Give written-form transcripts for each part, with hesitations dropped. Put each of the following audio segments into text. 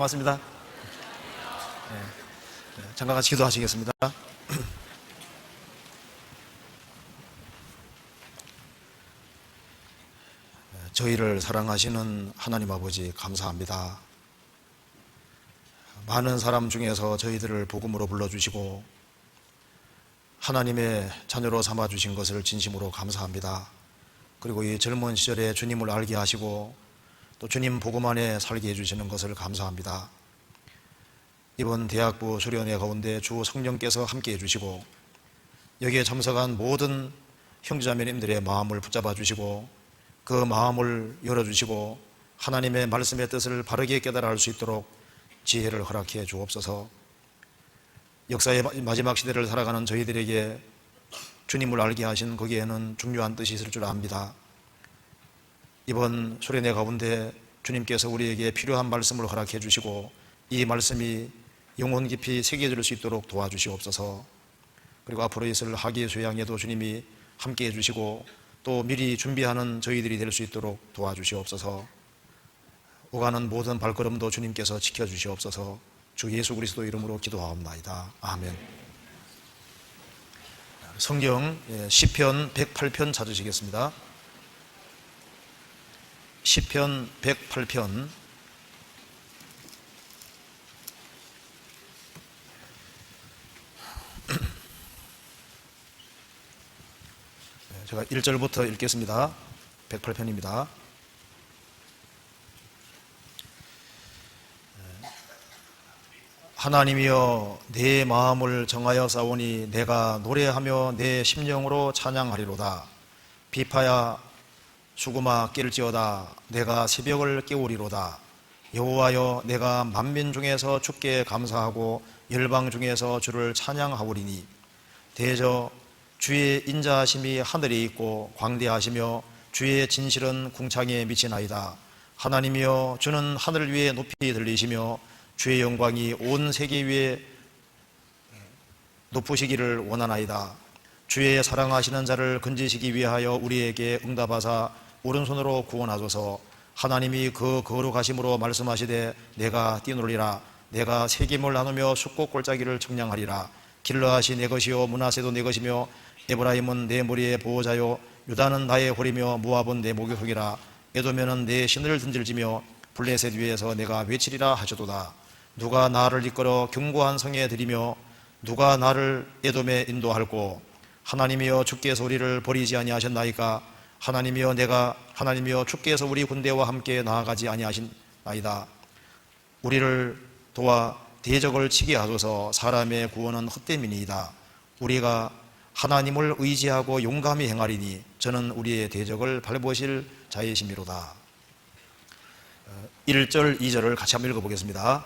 반갑습니다. 잠깐 같이 기도하시겠습니다. 저희를 사랑하시는 하나님 아버지 감사합니다. 많은 사람 중에서 저희들을 복음으로 불러주시고 하나님의 자녀로 삼아주신 것을 진심으로 감사합니다. 그리고 이 젊은 시절에 주님을 알게 하시고 또 주님 복음 안에 살게 해주시는 것을 감사합니다. 이번 대학부 수련회 가운데 주 성령께서 함께 해주시고 여기에 참석한 모든 형제자매님들의 마음을 붙잡아 주시고 그 마음을 열어주시고 하나님의 말씀의 뜻을 바르게 깨달아 알 수 있도록 지혜를 허락해 주옵소서. 역사의 마지막 시대를 살아가는 저희들에게 주님을 알게 하신 거기에는 중요한 뜻이 있을 줄 압니다. 이번 수련회 가운데 주님께서 우리에게 필요한 말씀을 허락해 주시고 이 말씀이 영혼 깊이 새겨질 수 있도록 도와주시옵소서. 그리고 앞으로 있을 학예 수양에도 주님이 함께 해주시고 또 미리 준비하는 저희들이 될 수 있도록 도와주시옵소서. 오가는 모든 발걸음도 주님께서 지켜주시옵소서. 주 예수 그리스도 이름으로 기도하옵나이다. 아멘. 성경 시편 108편 찾으시겠습니다. 시편 108편 제가 1절부터 읽겠습니다. 108편입니다. 하나님이여 내 마음을 정하여 싸우니 내가 노래하며 내 심령으로 찬양하리로다. 비파야 수구마 낄지어다. 내가 새벽을 깨우리로다. 여호와여 내가 만민 중에서 주께 감사하고 열방 중에서 주를 찬양하오리니 대저 주의 인자하심이 하늘에 있고 광대하시며 주의 진실은 궁창에 미치나이다. 하나님이여 주는 하늘 위에 높이 들리시며 주의 영광이 온 세계 위에 높으시기를 원하나이다. 주의 사랑하시는 자를 건지시기 위하여 우리에게 응답하사 오른손으로 구원하소서. 하나님이 그 거룩하심으로 말씀하시되 내가 뛰놀리라. 내가 세겜을 나누며 숫꽃 골짜기를 청량하리라. 길르앗이 내 것이요 므낫세도 내 것이며 에브라임은 내 머리의 보호자요 유다는 나의 홀이며 모압은 내 목욕이라. 에도면은 내 신을 든질지며 블레셋 위에서 내가 외치리라 하셨도다. 누가 나를 이끌어 견고한 성에 들이며 누가 나를 에돔에 인도할꼬. 하나님이여 주께서 우리를 버리지 아니하셨나이까. 하나님이여 주께서 우리 군대와 함께 나아가지 아니하신나이다. 우리를 도와 대적을 치게 하소서. 사람의 구원은 헛됨이니이다. 우리가 하나님을 의지하고 용감히 행하리니 저는 우리의 대적을 밟으실 자이심이로다. 1절 2절을 같이 한번 읽어보겠습니다.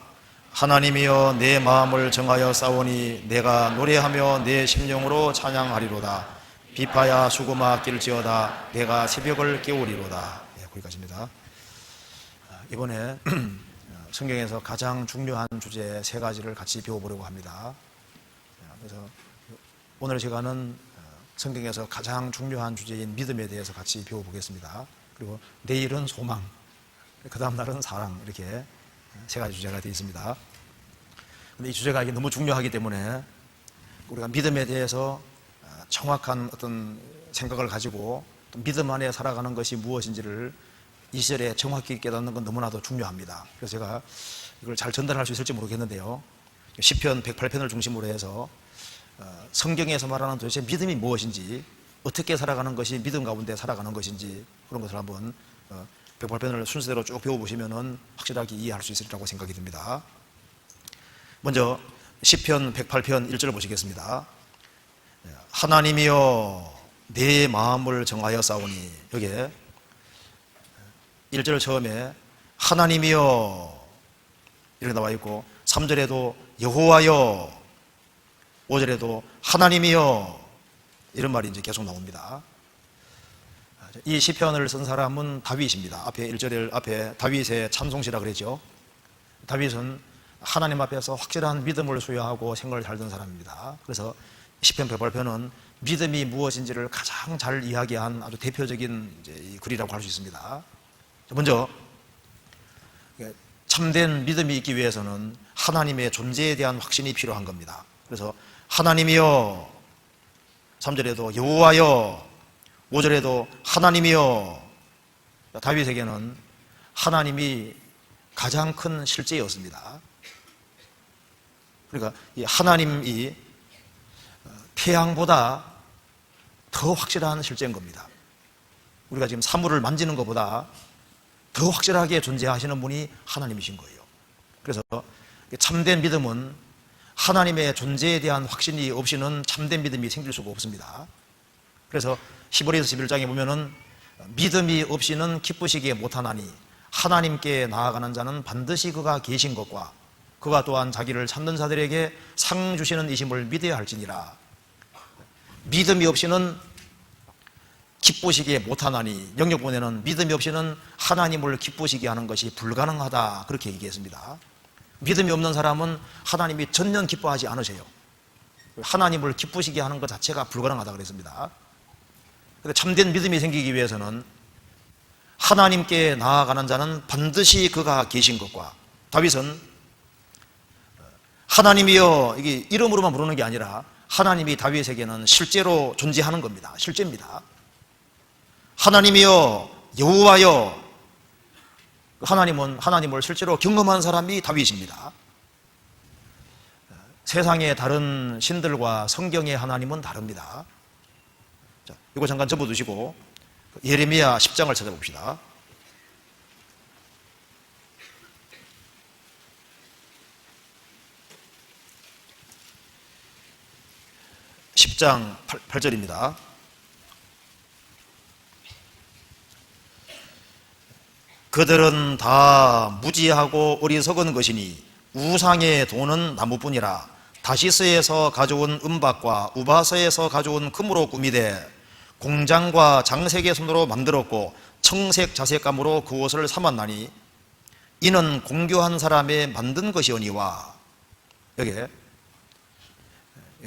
하나님이여 내 마음을 정하여 싸우니 내가 노래하며 내 심령으로 찬양하리로다. 비파야 수구마 낄지어다. 내가 새벽을 깨우리로다. 거기까지입니다. 이번에 성경에서 가장 중요한 주제 3가지를 같이 배워보려고 합니다. 그래서 오늘 시간은 성경에서 가장 중요한 주제인 믿음에 대해서 같이 배워보겠습니다. 그리고 내일은 소망, 그 다음 날은 사랑, 이렇게 3가지 주제가 되어 있습니다. 근데 이 주제가 이게 너무 중요하기 때문에 우리가 믿음에 대해서 정확한 어떤 생각을 가지고 또 믿음 안에 살아가는 것이 무엇인지를 이 시절에 정확히 깨닫는 건 너무나도 중요합니다. 그래서 제가 이걸 잘 전달할 수 있을지 모르겠는데요. 시편 108편을 중심으로 해서 성경에서 말하는 도대체 믿음이 무엇인지, 어떻게 살아가는 것이 믿음 가운데 살아가는 것인지, 그런 것을 한번 108편을 순서대로 쭉 배워보시면 확실하게 이해할 수 있으리라고 생각이 듭니다. 먼저 시편 108편 1절을 보시겠습니다. 하나님이여 내 마음을 정하여 싸우니, 여기에 1절 처음에 하나님이여 이렇게 나와 있고 3절에도 여호와여, 5절에도 하나님이여 이런 말이 이제 계속 나옵니다. 이 시편을 쓴 사람은 다윗입니다. 앞에 1절 앞에 다윗의 찬송시라 그랬죠. 다윗은 하나님 앞에서 확실한 믿음을 소유하고 생각을 잘 든 사람입니다. 그래서 시편 108편은 믿음이 무엇인지를 가장 잘 이야기한 아주 대표적인 이제 이 글이라고 할 수 있습니다. 먼저 참된 믿음이 있기 위해서는 하나님의 존재에 대한 확신이 필요한 겁니다. 그래서 하나님이여, 3절에도 여호와여, 5절에도 하나님이여. 다윗에게는 하나님이 가장 큰 실제였습니다. 그러니까 이 하나님이 태양보다 더 확실한 실제인 겁니다. 우리가 지금 사물을 만지는 것보다 더 확실하게 존재하시는 분이 하나님이신 거예요. 그래서 참된 믿음은 하나님의 존재에 대한 확신이 없이는 참된 믿음이 생길 수가 없습니다. 그래서 히브리서 11장에 보면은 믿음이 없이는 기쁘시게 못하나니 하나님께 나아가는 자는 반드시 그가 계신 것과 그가 또한 자기를 찾는 자들에게 상 주시는 이심을 믿어야 할지니라. 믿음이 없이는 기쁘시게 못하나니, 영역본에는 믿음이 없이는 하나님을 기쁘시게 하는 것이 불가능하다, 그렇게 얘기했습니다. 믿음이 없는 사람은 하나님이 전혀 기뻐하지 않으세요. 하나님을 기쁘시게 하는 것 자체가 불가능하다 그랬습니다. 근데 참된 믿음이 생기기 위해서는 하나님께 나아가는 자는 반드시 그가 계신 것과, 다윗은 하나님이여, 이게 이름으로만 부르는 게 아니라 하나님이 다윗에게는 실제로 존재하는 겁니다. 실제입니다. 하나님이여, 여호와여. 하나님은 하나님을 실제로 경험한 사람이 다윗입니다. 세상의 다른 신들과 성경의 하나님은 다릅니다. 자, 이거 잠깐 접어두시고 예레미야 10장을 찾아봅시다. 10장 8절입니다. 그들은 다 무지하고 어리석은 것이니 우상의 돈은 나무뿐이라. 다시스에서 가져온 은박과 우바서에서 가져온 금으로 꾸미되 공장과 장색의 손으로 만들었고 청색 자색감으로 그 옷을 삼았나니 이는 공교한 사람의 만든 것이오니와. 여기에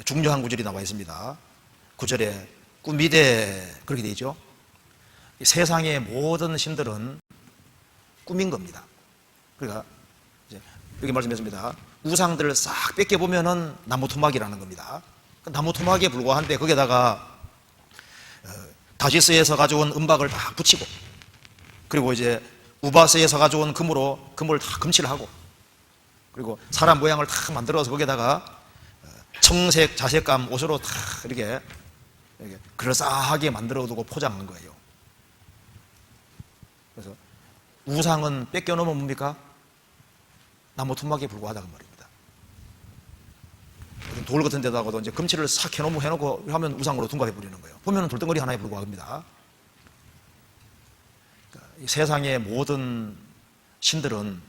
중요한 구절이 나와 있습니다. 9절에 꾸미되, 그렇게 되어 있죠. 세상의 모든 신들은 꾸민 겁니다. 그러니까 여기 말씀했습니다. 우상들을 싹 뺏겨보면은 나무 토막이라는 겁니다. 나무 토막에 불과한데 거기에다가 다시스에서 가져온 은박을 다 붙이고, 그리고 이제 우바스에서 가져온 금을 다 금칠을 하고, 그리고 사람 모양을 다 만들어서 거기에다가 청색 자색감 옷으로 다 이렇게 그럴싸하게 만들어 두고 포장한 거예요. 그래서 우상은 뺏겨놓으면 뭡니까? 나무 토막에 불과하다고 말입니다. 돌 같은 데다가도 이제 금칠을 싹 해놓고 하면 우상으로 둔갑해 버리는 거예요. 보면 돌덩어리 하나에 불과합니다. 그러니까 이 세상의 모든 신들은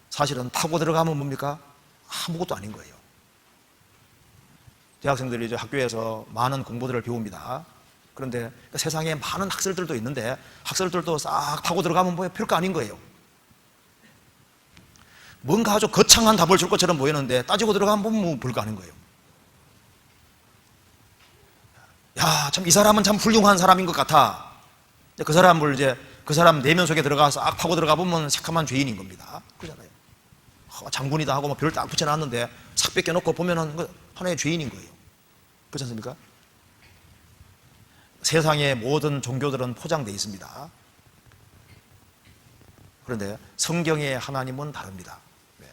사실은 타고 들어가면 뭡니까? 아무것도 아닌 거예요. 대학생들이 이제 학교에서 많은 공부들을 배웁니다. 그런데 세상에 많은 학설들도 있는데 학설들도 싹 타고 들어가면 뭐 별거 아닌 거예요. 뭔가 아주 거창한 답을 줄 것처럼 보이는데 따지고 들어가면 뭐 별거 아닌 거예요. 야, 참 이 사람은 참 훌륭한 사람인 것 같아. 그 사람 내면 속에 들어가서 싹 타고 들어가 보면 새카만 죄인인 겁니다. 그러잖아요. 장군이다 하고 뭐 별 딱 붙여놨는데 싹 뺏겨놓고 보면은 하나의 죄인인 거예요. 그렇지 않습니까? 세상의 모든 종교들은 포장되어 있습니다. 그런데 성경의 하나님은 다릅니다.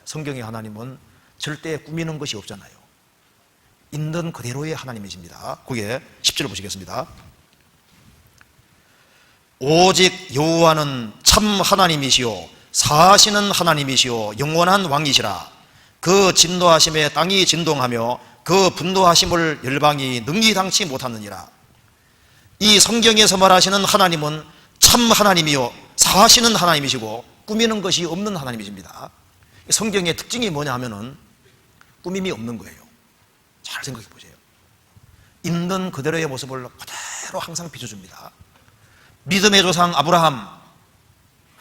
성경의 하나님은 절대 꾸미는 것이 없잖아요. 있는 그대로의 하나님이십니다. 그게 10절 보시겠습니다. 오직 여호와는 참 하나님이시오 사시는 하나님이시오 영원한 왕이시라. 그 진노하심에 땅이 진동하며 그 분노하심을 열방이 능히 당치 못하느니라. 이 성경에서 말하시는 하나님은 참 하나님이요 사시는 하나님이시고 꾸미는 것이 없는 하나님이십니다. 성경의 특징이 뭐냐 하면은 꾸밈이 없는 거예요. 잘 생각해 보세요. 있는 그대로의 모습을 그대로 항상 비춰줍니다. 믿음의 조상 아브라함,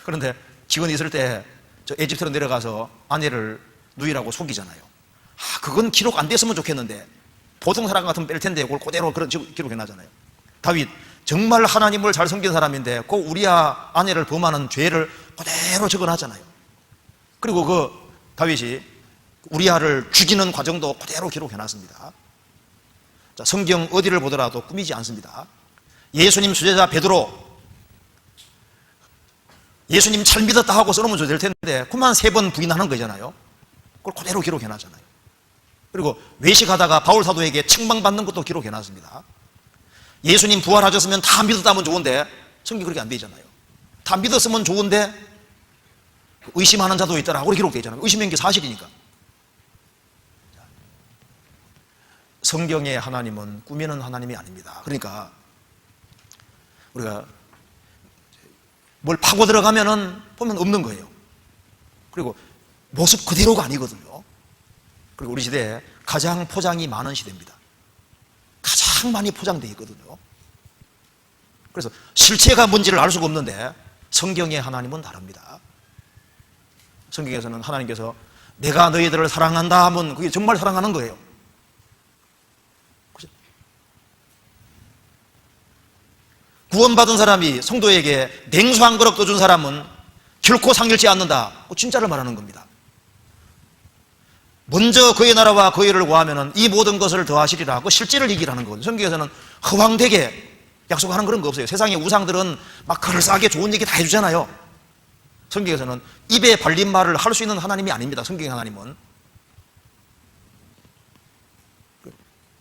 그런데 직원이 있을 때 저 에집트로 내려가서 아내를 누이라고 속이잖아요. 그건 기록 안 됐으면 좋겠는데 보통 사람 같으면 뺄 텐데 그걸 그대로 그런 기록해 놔잖아요. 다윗 정말 하나님을 잘 섬긴 사람인데 그 우리아 아내를 범하는 죄를 그대로 적어놨잖아요. 그리고 그 다윗이 우리아를 죽이는 과정도 그대로 기록해놨습니다. 자, 성경 어디를 보더라도 꾸미지 않습니다. 예수님 수제자 베드로, 예수님 잘 믿었다 하고 써놓으면 될 텐데 그만 3번 부인하는 거잖아요. 그걸 그대로 기록해놨잖아요. 그리고 외식하다가 바울 사도에게 책망받는 것도 기록해놨습니다. 예수님 부활하셨으면 다 믿었다면 좋은데 성경이 그렇게 안 되잖아요. 다 믿었으면 좋은데 의심하는 자도 있더라고 기록되어 있잖아요. 의심한 게 사실이니까. 성경의 하나님은 꾸미는 하나님이 아닙니다. 그러니까 우리가 뭘 파고 들어가면은 보면 없는 거예요. 그리고 모습 그대로가 아니거든요. 그리고 우리 시대에 가장 포장이 많은 시대입니다. 가장 많이 포장되어 있거든요. 그래서 실체가 뭔지를 알 수가 없는데 성경의 하나님은 다릅니다. 성경에서는 하나님께서 내가 너희들을 사랑한다 하면 그게 정말 사랑하는 거예요. 구원받은 사람이 성도에게 냉수 한 그릇 떠준 사람은 결코 상일치 않는다. 진짜를 말하는 겁니다. 먼저 그의 나라와 그의 일을 구하면 이 모든 것을 더하시리라. 그 실제를 얘기하는 거거든요. 성경에서는 허황되게 약속하는 그런 거 없어요. 세상의 우상들은 막 그럴싸하게 좋은 얘기 다 해주잖아요. 성경에서는 입에 발린 말을 할 수 있는 하나님이 아닙니다. 성경의 하나님은.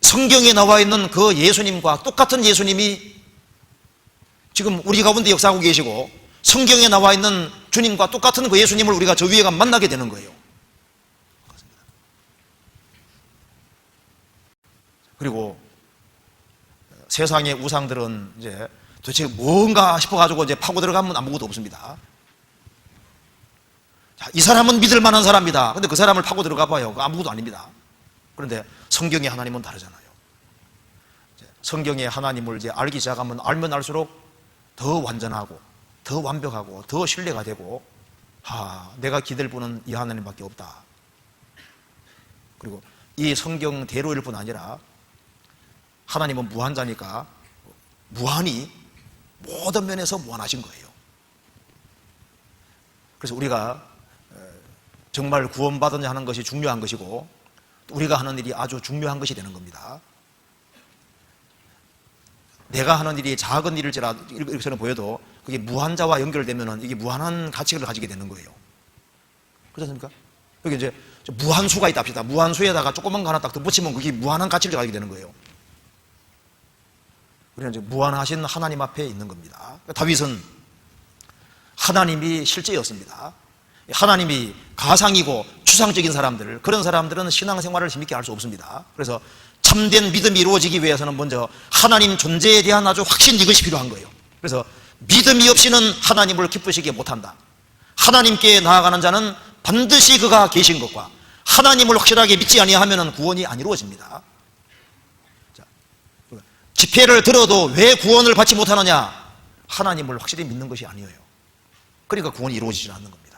성경에 나와 있는 그 예수님과 똑같은 예수님이 지금 우리 가운데 역사하고 계시고 성경에 나와 있는 주님과 똑같은 그 예수님을 우리가 저 위에 가 만나게 되는 거예요. 그리고 세상의 우상들은 이제 도대체 뭔가 싶어가지고 이제 파고 들어가면 아무것도 없습니다. 자, 이 사람은 믿을 만한 사람이다. 근데 그 사람을 파고 들어가 봐요. 아무것도 아닙니다. 그런데 성경의 하나님은 다르잖아요. 성경의 하나님을 이제 알기 시작하면 알면 알수록 더 완전하고 더 완벽하고 더 신뢰가 되고 내가 기댈 분은 이 하나님밖에 없다. 그리고 이 성경대로일 뿐 아니라 하나님은 무한자니까 무한히 모든 면에서 무한하신 거예요. 그래서 우리가 정말 구원받았냐 하는 것이 중요한 것이고 우리가 하는 일이 아주 중요한 것이 되는 겁니다. 내가 하는 일이 작은 일일지라도 이렇게 보여도 그게 무한자와 연결되면 이게 무한한 가치를 가지게 되는 거예요. 그렇지 않습니까? 여기 이제 무한수가 있다 합시다. 무한수에다가 조그만 거 하나 딱 붙이면 그게 무한한 가치를 가지게 되는 거예요. 우리는 이제 무한하신 하나님 앞에 있는 겁니다. 다윗은 하나님이 실제였습니다. 하나님이 가상이고 추상적인 사람들, 그런 사람들은 신앙생활을 힘있게 할 수 없습니다. 그래서 참된 믿음이 이루어지기 위해서는 먼저 하나님 존재에 대한 아주 확신, 이것이 필요한 거예요. 그래서 믿음이 없이는 하나님을 기쁘시게 못한다. 하나님께 나아가는 자는 반드시 그가 계신 것과 하나님을 확실하게 믿지 아니하면 구원이 안 이루어집니다. 자, 집회를 들어도 왜 구원을 받지 못하느냐? 하나님을 확실히 믿는 것이 아니에요. 그러니까 구원이 이루어지지 않는 겁니다.